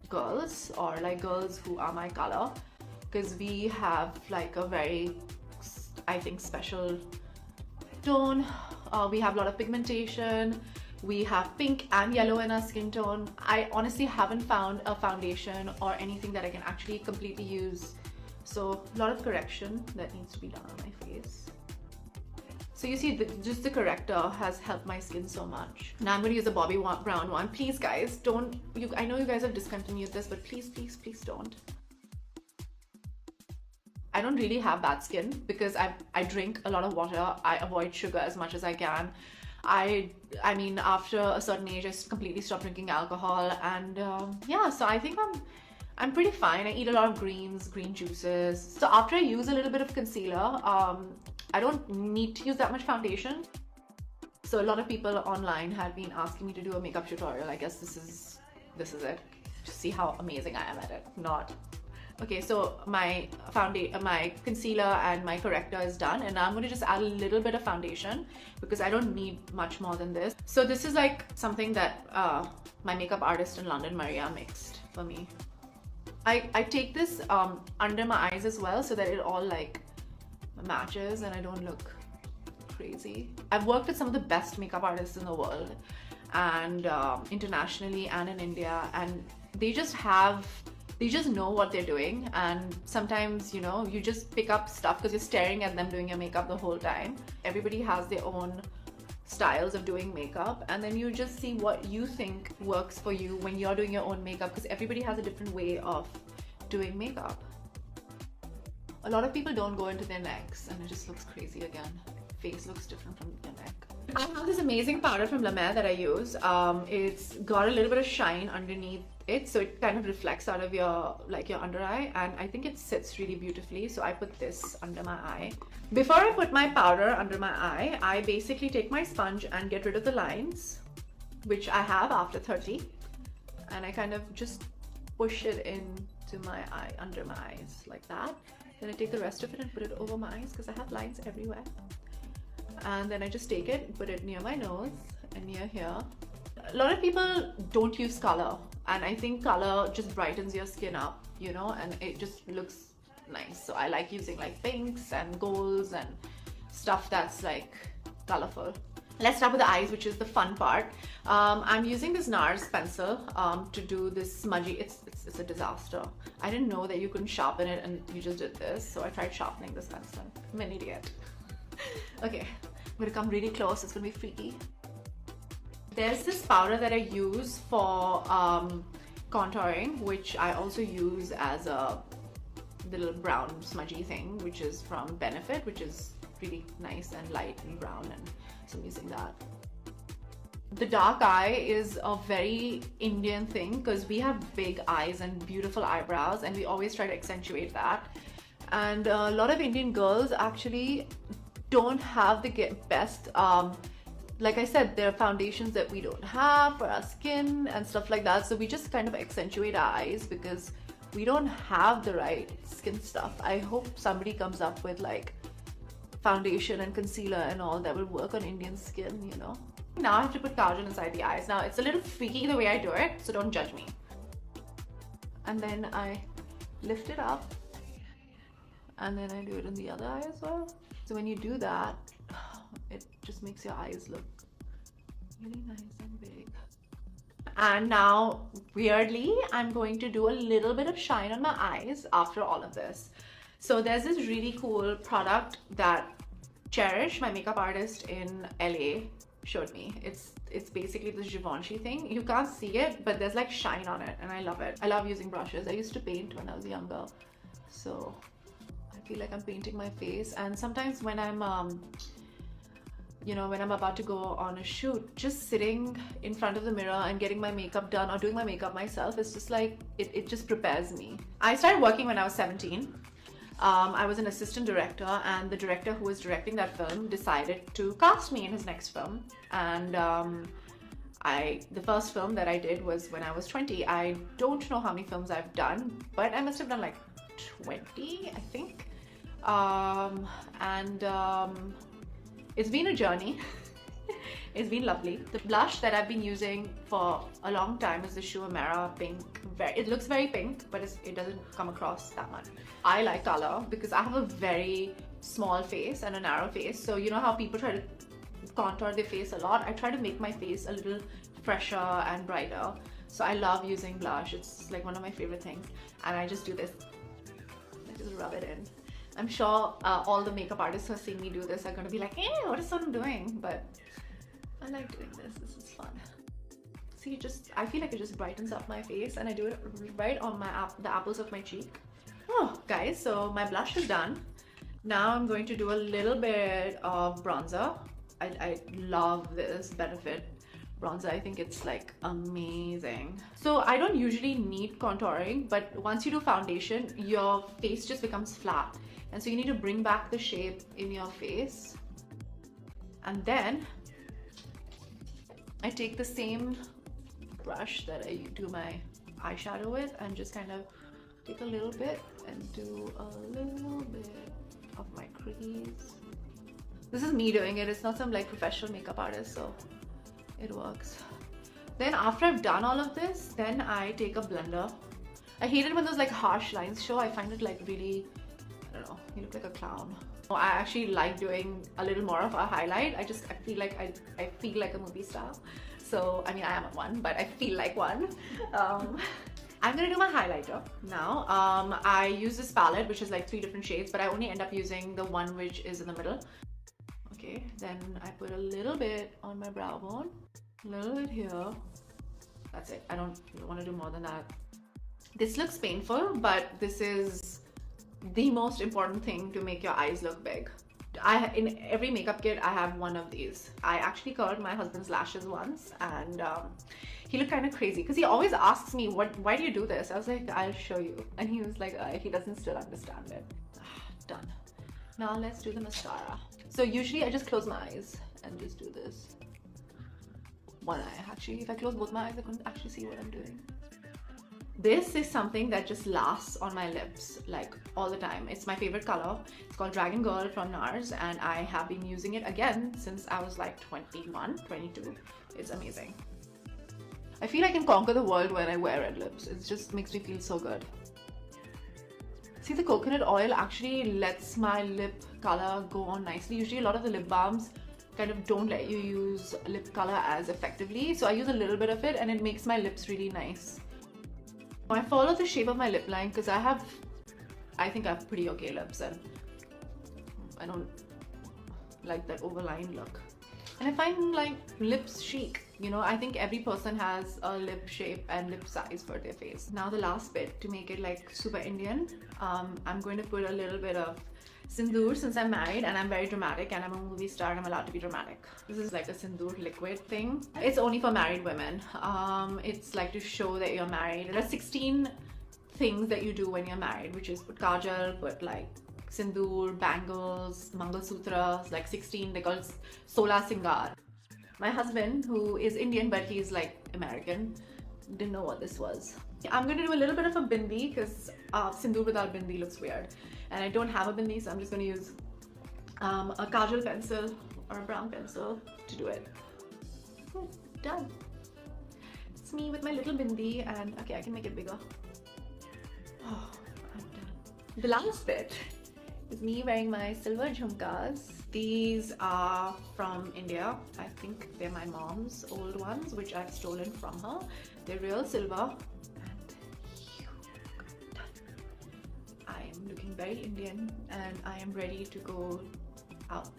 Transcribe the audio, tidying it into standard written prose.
girls, or like girls who are my color, because we have like a very, I think, special tone. We have a lot of pigmentation. We have pink and yellow in our skin tone. I honestly haven't found a foundation or anything that I can actually completely use. So a lot of correction that needs to be done on my face. So you see, just the corrector has helped my skin so much. Now I'm going to use the Bobbi Brown one. Please guys, don't, I know you guys have discontinued this, but please, please, please don't. I don't really have bad skin because I drink a lot of water. I avoid sugar as much as I can. I mean, after a certain age, I completely stopped drinking alcohol, and yeah, so I think I'm pretty fine. I eat a lot of greens, green juices. So after I use a little bit of concealer, I don't need to use that much foundation. So a lot of people online have been asking me to do a makeup tutorial. I guess this is it. To see how amazing I am at it. Not. Okay, so my concealer and my corrector is done, and now I'm going to just add a little bit of foundation because I don't need much more than this. So this is like something that my makeup artist in London, Maria, mixed for me. I take this under my eyes as well so that it all like matches and I don't look crazy. I've worked with some of the best makeup artists in the world, and internationally and in India, and they just know what they're doing, and sometimes, you know, you just pick up stuff because you're staring at them doing your makeup the whole time. Everybody has their own styles of doing makeup, and then you just see what you think works for you when you're doing your own makeup, because everybody has a different way of doing makeup. A lot of people don't go into their necks and it just looks crazy again. Face looks different from your neck. I have this amazing powder from La Mer that I use. It's got a little bit of shine underneath it, so it kind of reflects out of your under eye, and I think it sits really beautifully. So I put this under my eye. Before I put my powder under my eye, I basically take my sponge and get rid of the lines, which I have after 30, and I kind of just push it into my eye, under my eyes, like that. Then I take the rest of it and put it over my eyes because I have lines everywhere. And then I just take it and put it near my nose and near here. A lot of people don't use color, and I think color just brightens your skin up, you know, and it just looks nice. So I like using like pinks and golds and stuff that's like colorful. Let's start with the eyes, which is the fun part. I'm using this NARS pencil to do this smudgy. It's a disaster. I didn't know that you couldn't sharpen it, and you just did this. So I tried sharpening this pencil. I'm an idiot. Okay, I'm gonna come really close. It's gonna be freaky. There's this powder that I use for contouring, which I also use as a little brown smudgy thing, which is from Benefit, which is really nice and light and brown, and so I'm using that. The dark eye is a very Indian thing because we have big eyes and beautiful eyebrows, and we always try to accentuate that. And a lot of Indian girls actually don't have the best, like I said, there are foundations that we don't have for our skin and stuff like that. So we just kind of accentuate our eyes because we don't have the right skin stuff. I hope somebody comes up with like foundation and concealer and all that will work on Indian skin, you know. Now I have to put kajal inside the eyes. Now it's a little freaky the way I do it, so don't judge me. And then I lift it up, and then I do it in the other eye as well. So when you do that, it just makes your eyes look really nice and big. And now, weirdly, I'm going to do a little bit of shine on my eyes after all of this. So there's this really cool product that Cherish, my makeup artist in LA, showed me. It's basically this Givenchy thing. You can't see it, but there's like shine on it, and I love it. I love using brushes. I used to paint when I was younger, so I feel like I'm painting my face. And sometimes when I'm you know, when I'm about to go on a shoot, just sitting in front of the mirror and getting my makeup done or doing my makeup myself is just like, it just prepares me. I started working when I was 17. I was an assistant director, and the director who was directing that film decided to cast me in his next film. And the first film that I did was when I was 20. I don't know how many films I've done, but I must have done like 20, I think. It's been a journey. It's been lovely. The blush that I've been using for a long time is the Shuamera pink. It looks very pink, but it doesn't come across that much. I like color because I have a very small face and a narrow face. So you know how people try to contour their face a lot? I try to make my face a little fresher and brighter. So I love using blush. It's like one of my favorite things. And I just do this. I just rub it in. I'm sure all the makeup artists who are seeing me do this are going to be like, hey, what is Sonam doing? But I like doing this. This is fun. See, I feel like it just brightens up my face, and I do it right on the apples of my cheek. Oh, guys, so my blush is done. Now I'm going to do a little bit of bronzer. I love this Benefit bronzer. I think it's like amazing. So I don't usually need contouring, but once you do foundation, your face just becomes flat. And so you need to bring back the shape in your face. And then I take the same brush that I do my eyeshadow with and just kind of take a little bit and do a little bit of my crease. This is me doing it. It's not some like professional makeup artist, so it works. Then after I've done all of this, then I take a blender. I hate it when those like harsh lines show. I find it like really, I don't know, you look like a clown. I actually like doing a little more of a highlight. I feel like I feel like a movie star. So I mean, I am one, but I feel like one. I'm gonna do my highlighter now. I use this palette, which is like 3 different shades, but I only end up using the one which is in the middle. Okay, then I put a little bit on my brow bone, a little bit here. That's it. I don't want to do more than that. This looks painful, but this is the most important thing to make your eyes look big. In every makeup kit, I have one of these. I actually curled my husband's lashes once, and he looked kind of crazy because he always asks me, why do you do this? I was like, I'll show you. And he was like, he doesn't still understand it. Done. Now let's do the mascara. So usually I just close my eyes and just do this. One eye, actually. If I close both my eyes, I couldn't actually see what I'm doing. This is something that just lasts on my lips like all the time. It's my favorite color. It's called Dragon Girl from NARS, and I have been using it again since I was like 21, 22. It's amazing. I feel I can conquer the world when I wear red lips. It just makes me feel so good. See, the coconut oil actually lets my lip color go on nicely. Usually a lot of the lip balms kind of don't let you use lip color as effectively. So I use a little bit of it and it makes my lips really nice. I follow the shape of my lip line because I think I have pretty okay lips and I don't like that overline look. And I find like lips chic, you know. I think every person has a lip shape and lip size for their face. Now the last bit to make it like super Indian, I'm going to put a little bit of sindoor since I'm married and I'm very dramatic and I'm a movie star and I'm allowed to be dramatic. This is like a sindoor liquid thing. It's only for married women. It's like to show that you're married. There are 16 things that you do when you're married, which is put kajal, put like sindoor, bangles, mangal sutras, like 16, they call it sola singar. My husband, who is Indian but he's like American, didn't know what this was. I'm going to do a little bit of a bindi because sindoor without bindi looks weird. And I don't have a bindi, so I'm just going to use a kajal pencil or a brown pencil to do it. Done. It's me with my little bindi, and okay, I can make it bigger. Oh, I'm done. The last bit is me wearing my silver jhumkas. These are from India. I think they're my mom's old ones, which I've stolen from her. They're real silver. I am looking very Indian and I am ready to go out.